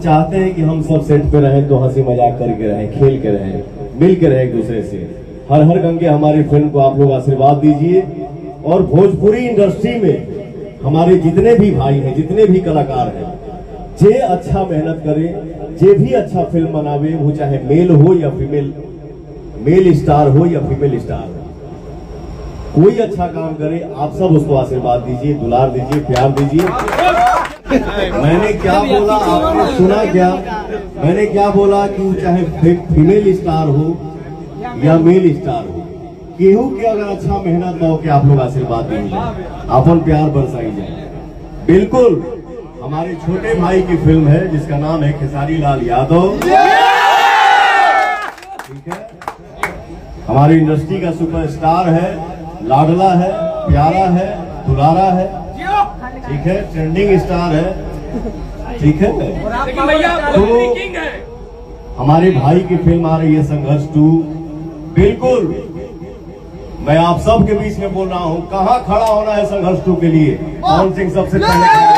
चाहते हैं कि हम सब सेट पे रहें तो हंसी मजाक करके रहें, खेल के रहें, मिल के रहें एक दूसरे से। हर हर गंगे हमारी फिल्म को आप लोग आशीर्वाद दीजिए। और भोजपुरी इंडस्ट्री में हमारे जितने भी भाई हैं, जितने भी कलाकार हैं, जे अच्छा मेहनत करे, जे भी अच्छा फिल्म बनावे, वो चाहे मेल हो या फीमेल, मेल स्टार हो या फीमेल स्टार हो, कोई अच्छा काम करे, आप सब उसको आशीर्वाद दीजिए, दुलार दीजिए, प्यार दीजिए। मैंने क्या बोला आपने सुना क्या? मैंने क्या बोला कि चाहे फीमेल स्टार हो या मेल स्टार हो, केहू के अगर अच्छा मेहनत हो के आप लोग आशीर्वाद दीजिए, अपन प्यार बरसाई जाए। बिल्कुल हमारे छोटे भाई की फिल्म है जिसका नाम है खेसारी लाल यादव, ठीक है। हमारी इंडस्ट्री का सुपरस्टार है, लाडला है, प्यारा है, दुलारा है, ठीक है, ट्रेंडिंग स्टार है, ठीक है। तो हमारे भाई की फिल्म आ रही है संघर्ष 2। बिल्कुल मैं आप सब के बीच में बोल रहा हूं, कहां खड़ा होना है संघर्ष 2 के लिए? पवन सिंह सबसे पहले